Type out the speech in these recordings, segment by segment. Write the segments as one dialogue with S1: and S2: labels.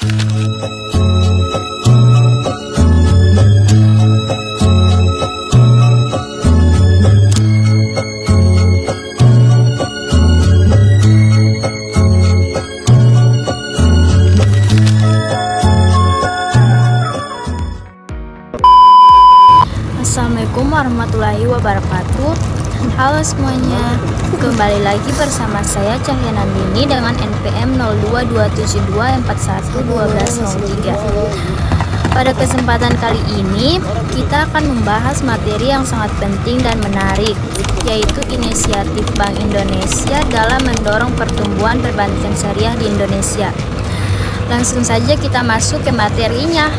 S1: Assalamualaikum warahmatullahi wabarakatuh. Halo semuanya, kembali lagi bersama saya Cahya Nandini dengan NPM 022724111203. Pada kesempatan kali ini kita akan membahas materi yang sangat penting dan menarik, yaitu inisiatif Bank Indonesia dalam mendorong pertumbuhan perbankan syariah di Indonesia. Langsung saja kita masuk ke materinya.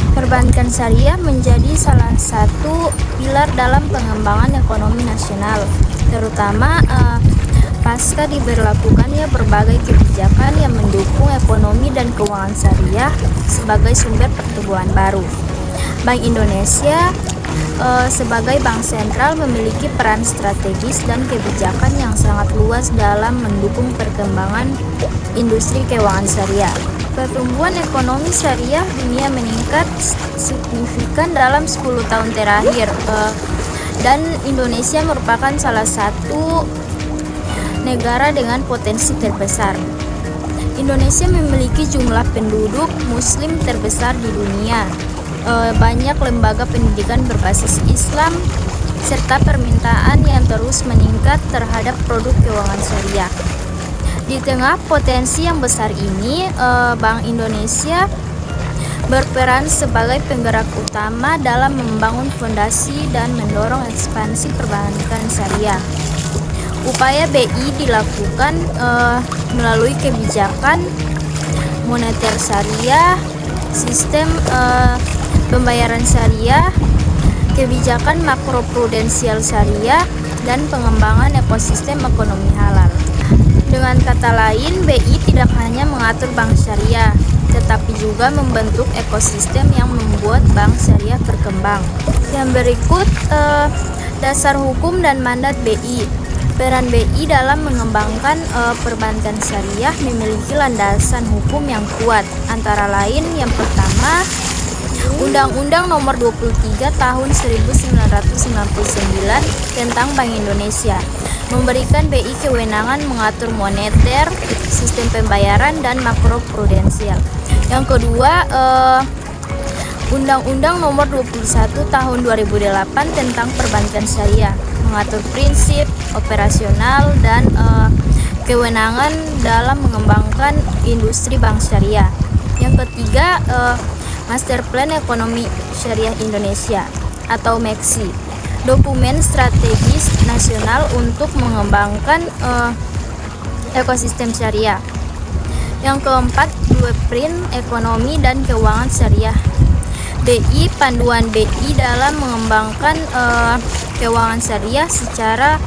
S1: Perbankan syariah menjadi salah satu pilar dalam pengembangan ekonomi nasional, terutama pasca diberlakukannya berbagai kebijakan yang mendukung ekonomi dan keuangan syariah sebagai sumber pertumbuhan baru. Bank Indonesia sebagai bank sentral memiliki peran strategis dan kebijakan yang sangat luas dalam mendukung perkembangan industri keuangan syariah. Pertumbuhan ekonomi syariah dunia meningkat signifikan dalam 10 tahun terakhir, dan Indonesia merupakan salah satu negara dengan potensi terbesar. Indonesia memiliki jumlah penduduk muslim terbesar di dunia, banyak lembaga pendidikan berbasis Islam, serta permintaan yang terus meningkat terhadap produk keuangan syariah. Di tengah potensi yang besar ini, Bank Indonesia berperan sebagai penggerak utama dalam membangun fondasi dan mendorong ekspansi perbankan syariah. Upaya BI dilakukan melalui kebijakan moneter syariah, sistem pembayaran syariah, kebijakan makroprudensial syariah, dan pengembangan ekosistem ekonomi halal. Dengan kata lain, BI tidak hanya mengatur bank syariah, tetapi juga membentuk ekosistem yang membuat bank syariah berkembang. Yang berikut dasar hukum dan mandat BI. Peran BI dalam mengembangkan perbankan syariah memiliki landasan hukum yang kuat, antara lain yang pertama, Undang-Undang Nomor 23 Tahun 1999 tentang Bank Indonesia memberikan BI kewenangan mengatur moneter, sistem pembayaran, dan makroprudensial. Yang kedua, Undang-Undang Nomor 21 Tahun 2008 tentang Perbankan Syariah mengatur prinsip, operasional, dan kewenangan dalam mengembangkan industri bank syariah. Yang ketiga, Master Plan Ekonomi Syariah Indonesia atau MEXI, dokumen strategis nasional untuk mengembangkan ekosistem syariah. Yang keempat, Blueprint Ekonomi dan Keuangan Syariah BI, panduan BI dalam mengembangkan keuangan syariah secara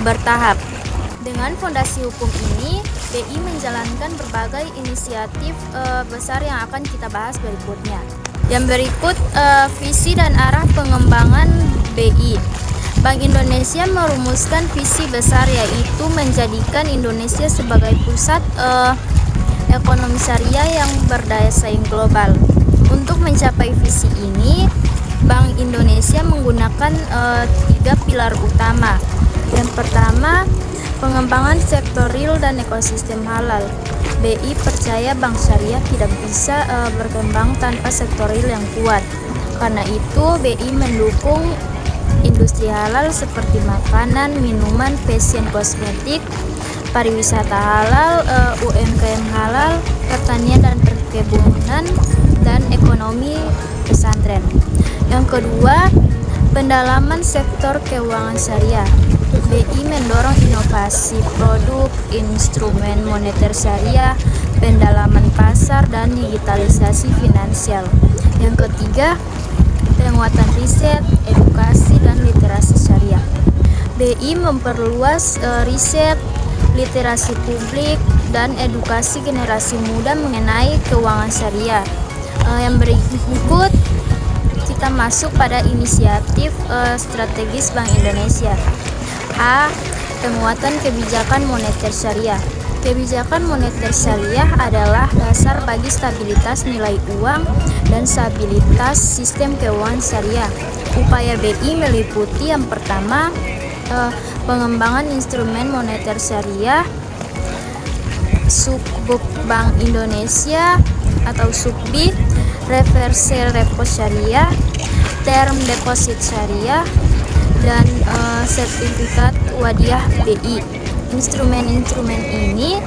S1: bertahap. Dengan fondasi hukum ini, BI menjalankan berbagai inisiatif besar yang akan kita bahas berikutnya. Yang berikut visi dan arah pengembangan BI. Bank Indonesia merumuskan visi besar, yaitu menjadikan Indonesia sebagai pusat ekonomi syariah yang berdaya saing global. Untuk mencapai visi ini, Bank Indonesia menggunakan 3 pilar utama. Yang pertama, pengembangan sektor real dan ekosistem halal. BI percaya bank syariah tidak bisa berkembang tanpa sektor real yang kuat. Karena itu, BI mendukung industri halal seperti makanan, minuman, fashion, kosmetik, pariwisata halal, UMKM halal, pertanian dan perkebunan, dan ekonomi pesantren. Yang kedua, pendalaman sektor keuangan syariah. BI mendorong inovasi produk, instrumen moneter syariah, pendalaman pasar, dan digitalisasi finansial. Yang ketiga, penguatan riset, edukasi, dan literasi syariah. BI memperluas riset, literasi publik, dan edukasi generasi muda mengenai keuangan syariah. Yang berikut kita masuk pada inisiatif strategis Bank Indonesia. A. Penguatan kebijakan moneter syariah. Kebijakan moneter syariah adalah dasar bagi stabilitas nilai uang dan stabilitas sistem keuangan syariah. Upaya BI meliputi yang pertama, pengembangan instrumen moneter syariah, Sukuk Bank Indonesia atau Sukbi, reverse repo syariah, term deposit syariah, dan sertifikat wadiah BI. Instrumen-instrumen ini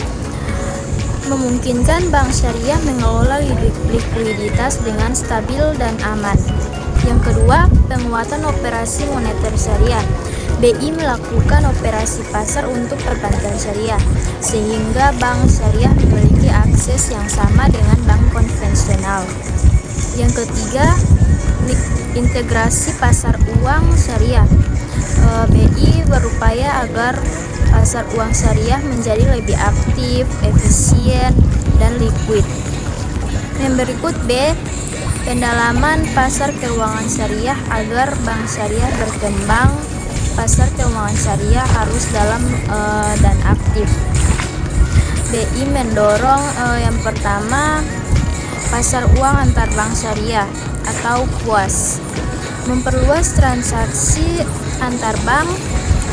S1: memungkinkan bank syariah mengelola likuiditas dengan stabil dan aman. Yang kedua, penguatan operasi moneter syariah. BI melakukan operasi pasar untuk perbankan syariah, sehingga bank syariah memiliki akses yang sama dengan bank konvensional. Yang ketiga, integrasi pasar uang syariah. BI berupaya agar pasar uang syariah menjadi lebih aktif, efisien, dan liquid. Yang berikut B, pendalaman pasar keuangan syariah. Agar bank syariah berkembang, pasar keuangan syariah harus dalam dan aktif. BI mendorong yang pertama, pasar uang antar bank syariah atau PUAS, memperluas transaksi antar bank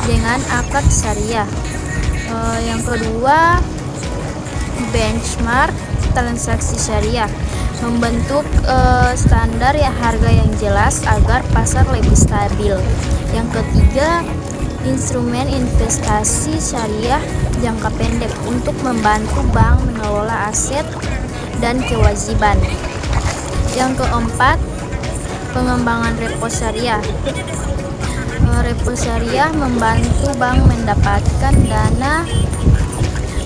S1: dengan akad syariah. Yang kedua, benchmark transaksi syariah, membentuk standar harga yang jelas agar pasar lebih stabil. Yang ketiga, instrumen investasi syariah jangka pendek untuk membantu bank mengelola aset dan kewajiban. Yang keempat, pengembangan repo syariah. Repo syariah membantu bank mendapatkan dana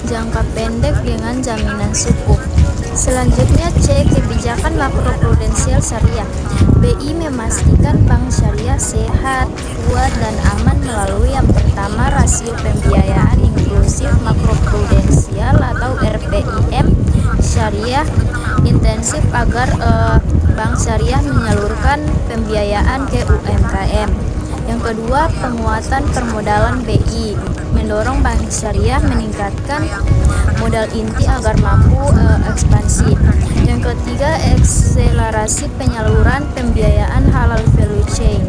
S1: jangka pendek dengan jaminan sukuk. Selanjutnya C, kebijakan makroprudensial syariah. BI memastikan bank syariah sehat, kuat, dan aman melalui yang pertama, rasio pembiayaan inklusif makroprudensial atau RPIM syariah intensif agar bank syariah menyalurkan pembiayaan ke UMKM. Yang kedua, penguatan permodalan BI, mendorong bank syariah meningkatkan modal inti agar mampu ekspansi. Yang ketiga, akselerasi penyaluran pembiayaan halal value chain,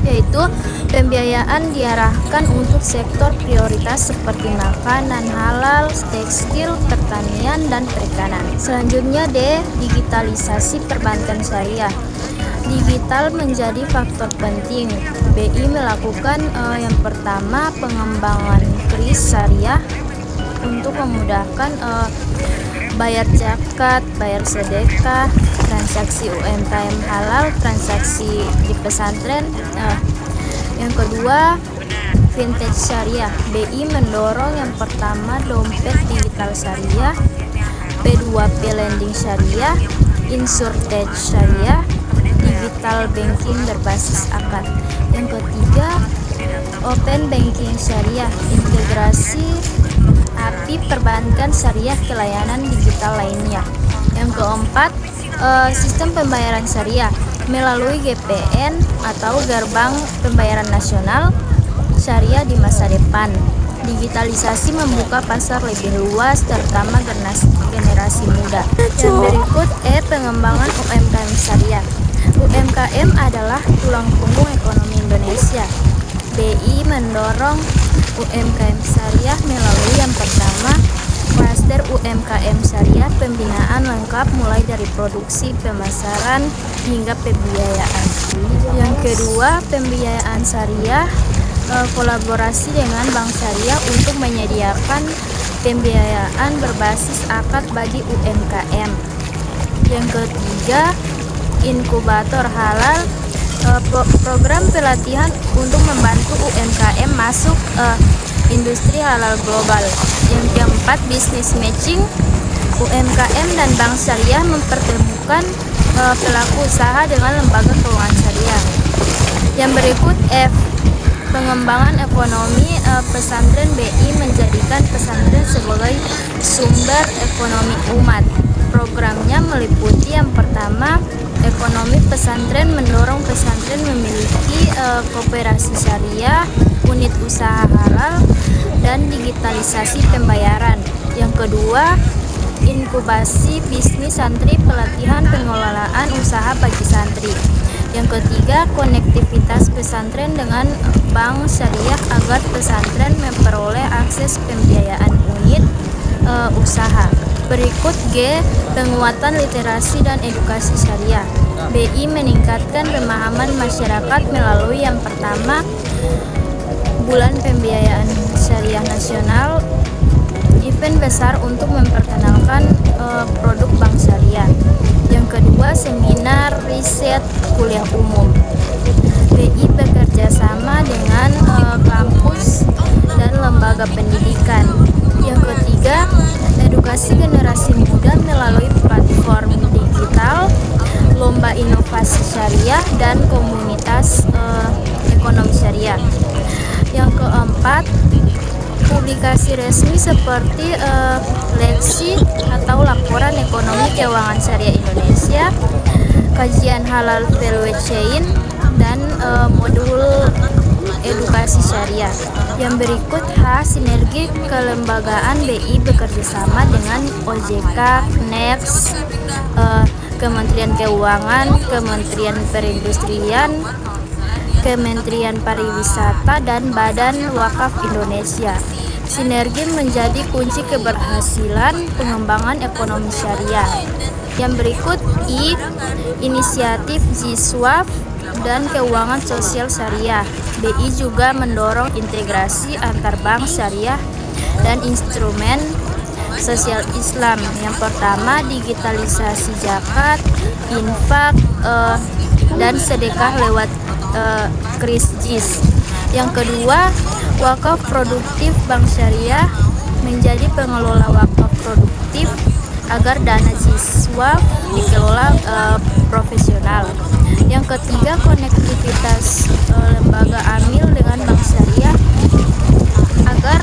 S1: yaitu pembiayaan diarahkan untuk sektor prioritas seperti makanan halal, tekstil, pertanian, dan perikanan. Selanjutnya D, digitalisasi perbankan syariah. Digital menjadi faktor penting. BI melakukan yang pertama, pengembangan kris syariah untuk memudahkan bayar zakat, bayar sedekah, transaksi UMKM halal, transaksi di pesantren. Yang kedua, fintech syariah. BI mendorong yang pertama, dompet digital syariah, P2P lending syariah, insurtech syariah, digital banking berbasis akad. Yang ketiga, open banking syariah, integrasi API perbankan syariah ke layanan digital lainnya. Yang keempat, sistem pembayaran syariah melalui GPN atau Gerbang Pembayaran Nasional Syariah di masa depan. Digitalisasi membuka pasar lebih luas, terutama generasi muda. Yang berikut pengembangan UMKM syariah. UMKM adalah tulang punggung ekonomi Indonesia. BI mendorong UMKM syariah melalui yang pertama, klaster UMKM syariah, pembinaan lengkap mulai dari produksi, pemasaran, hingga pembiayaan. Yang kedua, pembiayaan syariah, kolaborasi dengan bank syariah untuk menyediakan pembiayaan berbasis akad bagi UMKM. Yang ketiga, inkubator halal, program pelatihan untuk membantu UMKM masuk industri halal global. Yang keempat, business matching, UMKM dan bank syariah mempertemukan pelaku usaha dengan lembaga keuangan syariah. Yang berikut F, pengembangan ekonomi pesantren. BI menjadikan pesantren sebagai sumber ekonomi umat. Programnya meliputi yang pertama, ekonomi pesantren mendorong pesantren memiliki koperasi syariah, unit usaha halal, dan digitalisasi pembayaran. Yang kedua, inkubasi bisnis santri, pelatihan pengelolaan usaha bagi santri. Yang ketiga, konektivitas pesantren dengan bank syariah agar pesantren memperoleh akses pembiayaan unit usaha. Berikut G, penguatan literasi dan edukasi syariah. BI meningkatkan pemahaman masyarakat melalui yang pertama, Bulan Pembiayaan Syariah Nasional, event besar untuk memperkenalkan produk bank syariah. Yang kedua, seminar, riset, kuliah umum. BI bekerja sama dengan kampus dan lembaga pendidikan. Yang ketiga, edukasi generasi muda melalui platform digital, lomba inovasi syariah, dan komunitas ekonomi syariah. Yang keempat, publikasi resmi seperti leksi atau laporan ekonomi keuangan syariah Indonesia, kajian halal value chain, dan modul edukasi syariah. Yang berikut sinergi kelembagaan BI bekerjasama dengan OJK, KNEPS, Kementerian Keuangan, Kementerian Perindustrian, Kementerian Pariwisata, dan Badan Wakaf Indonesia. Sinergi menjadi kunci keberhasilan pengembangan ekonomi syariah. Yang berikut inisiatif G-Swap dan keuangan sosial syariah. BI juga mendorong integrasi antar bank syariah dan instrumen sosial Islam. Yang pertama, digitalisasi zakat, infak, dan sedekah lewat KRIS-JIS. Yang kedua, wakaf produktif bank syariah menjadi pengelola wakaf produktif agar dana G-Swap dikelola profesional. Yang ketiga, konektivitas lembaga amil dengan bank syariah agar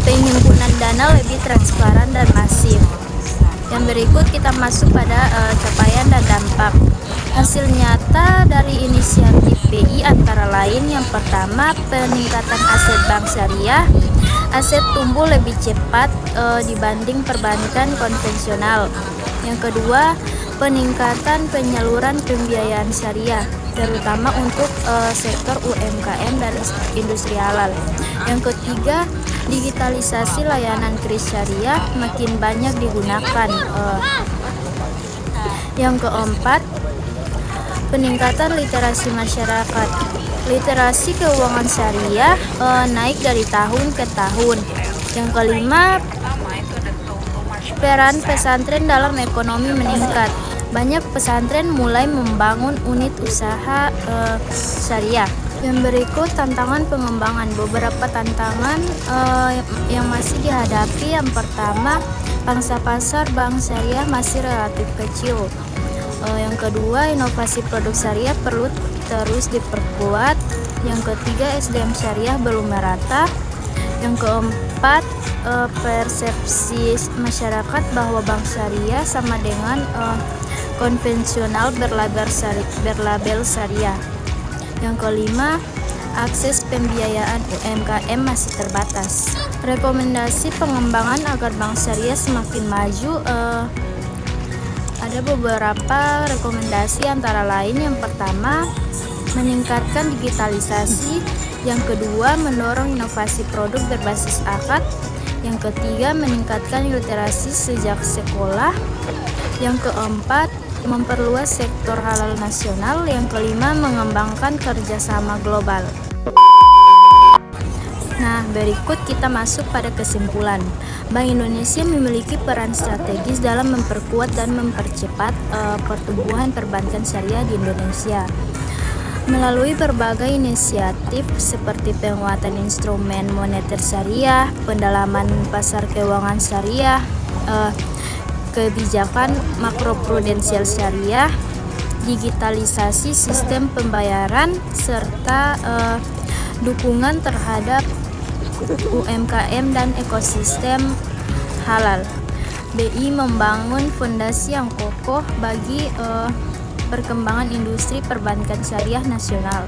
S1: penghimpunan dana lebih transparan dan masif. Yang berikut kita masuk pada capaian dan dampak. Hasil nyata dari inisiatif BI antara lain, yang pertama, peningkatan aset bank syariah. Aset tumbuh lebih cepat dibanding perbankan konvensional. Yang kedua, peningkatan penyaluran pembiayaan syariah, terutama untuk sektor UMKM dan industri halal. Yang ketiga, digitalisasi layanan KRIS syariah makin banyak digunakan. Yang keempat, peningkatan literasi masyarakat. Literasi keuangan syariah naik dari tahun ke tahun. Yang kelima, peran pesantren dalam ekonomi meningkat. Banyak pesantren mulai membangun unit usaha syariah. Yang berikut tantangan pengembangan. Beberapa tantangan yang masih dihadapi. Yang pertama, pangsa pasar bank syariah masih relatif kecil. Yang kedua, inovasi produk syariah perlu terus diperkuat. Yang ketiga, SDM syariah belum merata. Yang keempat, persepsi masyarakat bahwa bank syariah sama dengan konvensional berlabel syariah. Yang kelima, akses pembiayaan UMKM masih terbatas. Rekomendasi pengembangan agar bank syariah semakin maju, ada beberapa rekomendasi antara lain. Yang pertama, meningkatkan digitalisasi. Yang kedua, mendorong inovasi produk berbasis akad. Yang ketiga, meningkatkan literasi sejak sekolah. Yang keempat, memperluas sektor halal nasional. Yang kelima, mengembangkan kerjasama global. Nah, berikut kita masuk pada kesimpulan. Bank Indonesia memiliki peran strategis dalam memperkuat dan mempercepat pertumbuhan perbankan syariah di Indonesia. Melalui berbagai inisiatif seperti penguatan instrumen moneter syariah, pendalaman pasar keuangan syariah, kebijakan makroprudensial syariah, digitalisasi sistem pembayaran, serta dukungan terhadap UMKM dan ekosistem halal. BI membangun fondasi yang kokoh bagi perkembangan industri perbankan syariah nasional.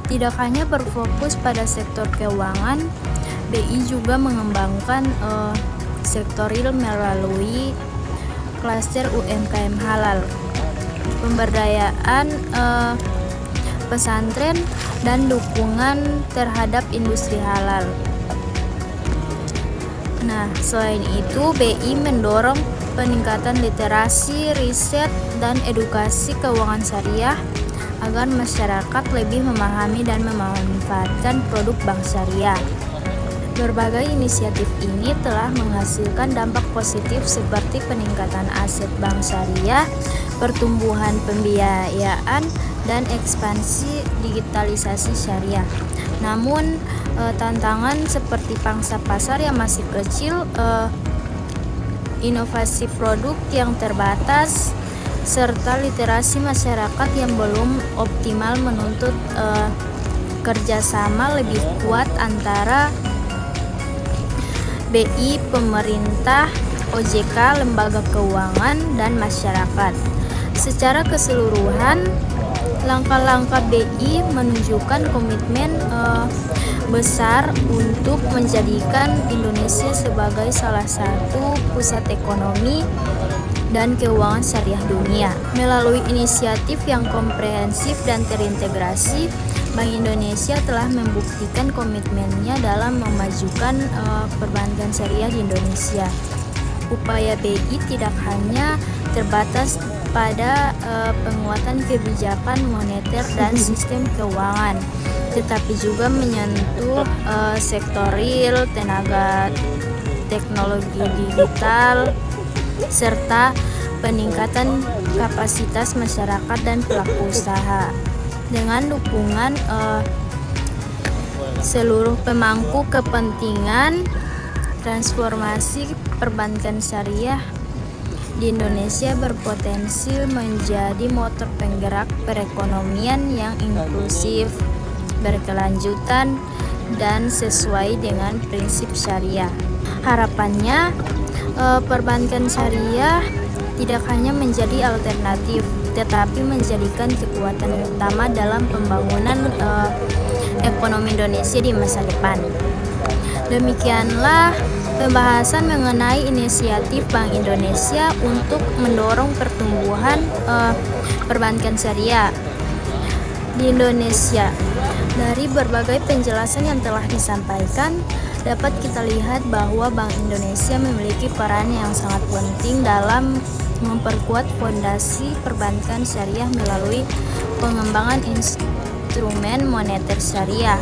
S1: Tidak hanya berfokus pada sektor keuangan, BI juga mengembangkan sektor real melalui klaster UMKM halal, pemberdayaan pesantren, dan dukungan terhadap industri halal. Nah, selain itu, BI mendorong peningkatan literasi, riset, dan edukasi keuangan syariah agar masyarakat lebih memahami dan memanfaatkan produk bank syariah. Berbagai inisiatif ini telah menghasilkan dampak positif seperti peningkatan aset bank syariah, pertumbuhan pembiayaan, dan ekspansi digitalisasi syariah. Namun, tantangan seperti pangsa pasar yang masih kecil, inovasi produk yang terbatas, serta literasi masyarakat yang belum optimal menuntut kerjasama lebih kuat antara BI, pemerintah, OJK, lembaga keuangan, dan masyarakat. Secara keseluruhan, langkah-langkah BI menunjukkan komitmen besar untuk menjadikan Indonesia sebagai salah satu pusat ekonomi dan keuangan syariah dunia. Melalui inisiatif yang komprehensif dan terintegrasi, Bank Indonesia telah membuktikan komitmennya dalam memajukan perbankan syariah di Indonesia. Upaya BI tidak hanya terbatas pada penguatan kebijakan moneter dan sistem keuangan, tetapi juga menyentuh sektor real, tenaga teknologi digital, serta peningkatan kapasitas masyarakat dan pelaku usaha. Dengan dukungan seluruh pemangku kepentingan, transformasi perbankan syariah di Indonesia berpotensi menjadi motor penggerak perekonomian yang inklusif, berkelanjutan, dan sesuai dengan prinsip syariah. Harapannya, perbankan syariah tidak hanya menjadi alternatif, tetapi menjadikan kekuatan utama dalam pembangunan ekonomi Indonesia di masa depan. Demikianlah pembahasan mengenai inisiatif Bank Indonesia untuk mendorong pertumbuhan perbankan syariah di Indonesia. Dari berbagai penjelasan yang telah disampaikan, dapat kita lihat bahwa Bank Indonesia memiliki peran yang sangat penting dalam memperkuat fondasi perbankan syariah melalui pengembangan instrumen moneter syariah,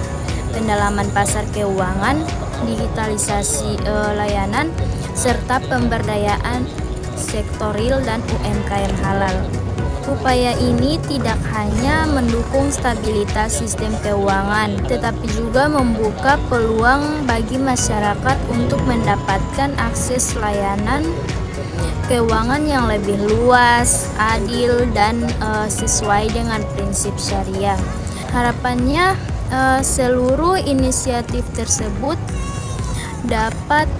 S1: pendalaman pasar keuangan, digitalisasi layanan, serta pemberdayaan sektor real dan UMKM halal. Upaya ini tidak hanya mendukung stabilitas sistem keuangan, tetapi juga membuka peluang bagi masyarakat untuk mendapatkan akses layanan keuangan yang lebih luas, adil, dan sesuai dengan prinsip syariah. Harapannya seluruh inisiatif tersebut dapat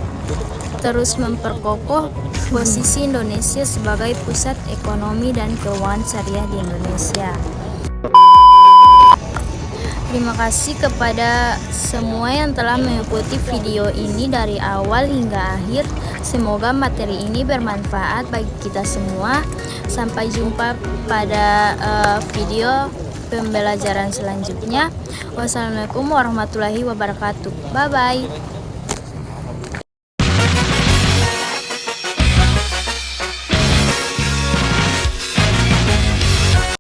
S1: terus memperkokoh posisi Indonesia sebagai pusat ekonomi dan keuangan syariah di Indonesia. Terima kasih kepada semua yang telah mengikuti video ini dari awal hingga akhir. Semoga materi ini bermanfaat bagi kita semua. Sampai jumpa pada video pembelajaran selanjutnya. Wassalamualaikum warahmatullahi wabarakatuh. Bye bye.